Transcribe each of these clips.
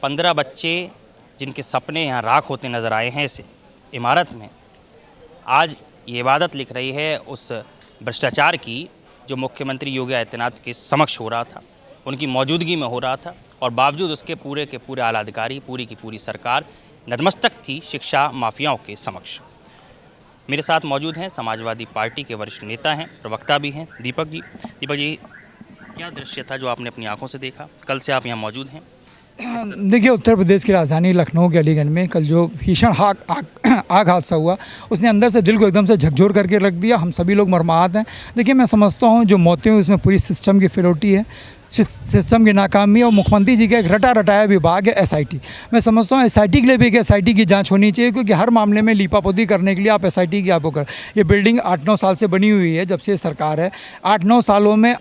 15 बच्चे जिनके सपने यहाँ राख होते नज़र आए हैं इस इमारत में, आज ये इबादत लिख रही है उस भ्रष्टाचार की जो मुख्यमंत्री योगी आदित्यनाथ के समक्ष हो रहा था, उनकी मौजूदगी में हो रहा था, और बावजूद उसके पूरे के पूरे आला अधिकारी, पूरी की पूरी सरकार नतमस्तक थी शिक्षा माफियाओं के समक्ष। मेरे साथ मौजूद हैं समाजवादी पार्टी के वरिष्ठ नेता हैं, प्रवक्ता भी हैं, दीपक जी। दीपक जी, क्या दृश्य था जो आपने अपनी आंखों से देखा? कल से आप यहाँ मौजूद हैं। देखिए, उत्तर प्रदेश की राजधानी लखनऊ के अलीगंज में कल जो भीषण आग हादसा हुआ, उसने अंदर से दिल को एकदम से झकझोर करके रख दिया। हम सभी लोग मर्माहत हैं। देखिए, मैं समझता हूँ जो मौतें हुई उसमें पूरी सिस्टम की फिरौती है, सिस्टम की नाकामी, और मुख्यमंत्री जी का एक रटाया विभाग है SIT। मैं समझता हूँ SIT के लिए भी एक SIT की जांच होनी चाहिए, क्योंकि हर मामले में लीपापोती करने के लिए आप SIT की आपको कर। ये बिल्डिंग 8-9 साल से बनी हुई है, जब से सरकार है। 8-9 सालों में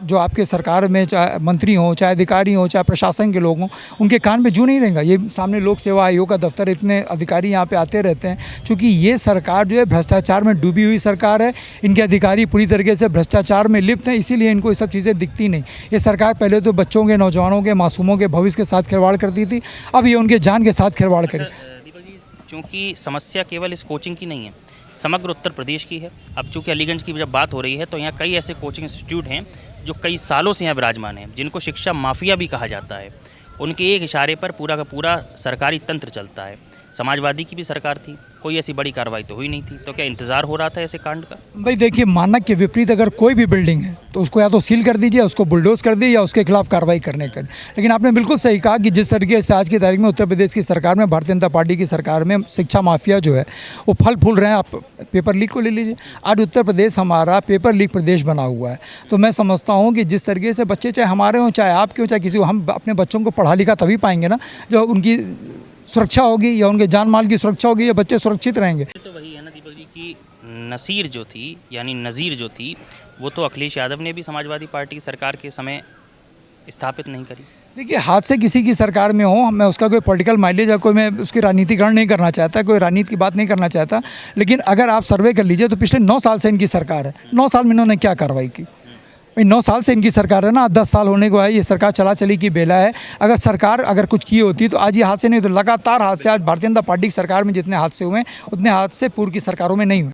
जो आपके सरकार में चाहे मंत्री हों, चाहे अधिकारी हों, चाहे प्रशासन के लोग हों, उनके कान पे जू नहीं रहेगा। ये सामने लोक सेवा आयोग का दफ्तर, इतने अधिकारी यहाँ पे आते रहते हैं। चूँकि ये सरकार जो है भ्रष्टाचार में डूबी हुई सरकार है, इनके अधिकारी पूरी तरीके से भ्रष्टाचार में लिप्त हैं, इसीलिए इनको ये सब चीज़ें दिखती नहीं। ये सरकार पहले तो बच्चों के, नौजवानों के, मासूमों के भविष्य के साथ खिलवाड़ करती थी, अब ये उनके जान के साथ खिलवाड़ करी। दीपक जी, क्योंकि समस्या केवल इस कोचिंग की नहीं है, समग्र उत्तर प्रदेश की है। अब चूँकि अलीगंज की जब बात हो रही है तो यहाँ कई ऐसे कोचिंग इंस्टीट्यूट हैं जो कई सालों से यहाँ विराजमान हैं, जिनको शिक्षा माफिया भी कहा जाता है। उनके एक इशारे पर पूरा का पूरा सरकारी तंत्र चलता है। समाजवादी की भी सरकार थी, कोई ऐसी बड़ी कार्रवाई तो हुई नहीं थी, तो क्या इंतजार हो रहा था ऐसे कांड का? भाई देखिए, मानक के विपरीत अगर कोई भी बिल्डिंग है तो उसको या तो सील कर दीजिए, उसको बुलडोज कर दीजिए, या उसके खिलाफ कार्रवाई करने कर। लेकिन आपने बिल्कुल सही कहा कि जिस तरीके से आज की तारीख में उत्तर प्रदेश की सरकार में, भारतीय जनता पार्टी की सरकार में शिक्षा माफिया जो है वो फल फूल रहे हैं। आप पेपर लीक को ले लीजिए, आज उत्तर प्रदेश हमारा पेपर लीक प्रदेश बना हुआ है। तो मैं समझता हूँ कि जिस तरीके से बच्चे, चाहे हमारे हों, चाहे आपके हों, चाहे किसी को, हम अपने बच्चों को पढ़ा लिखा तभी पाएंगे ना जब उनकी सुरक्षा होगी, या उनके जान माल की सुरक्षा होगी, या बच्चे सुरक्षित रहेंगे। तो वही है ना दीपक जी की नसीर जो थी, यानी नज़ीर जो थी, वो तो अखिलेश यादव ने भी समाजवादी पार्टी की सरकार के समय स्थापित नहीं करी। देखिए, हाथ से किसी की सरकार में हो, मैं उसका कोई पॉलिटिकल माइलेज या कोई, मैं उसकी राजनीतिकरण नहीं करना चाहता, कोई राजनीति की बात नहीं करना चाहता। लेकिन अगर आप सर्वे कर लीजिए तो पिछले 9 साल से इनकी सरकार है। 9 साल में इन्होंने क्या कार्रवाई की? 9 साल से इनकी सरकार है ना, 10 साल होने को है। ये सरकार चली की बेला है। अगर सरकार कुछ की होती तो आज ये हादसे नहीं, तो लगातार हादसे आज भारतीय जनता पार्टी की सरकार में जितने हादसे हुए, उतने हादसे पूर्व की सरकारों में नहीं हुए।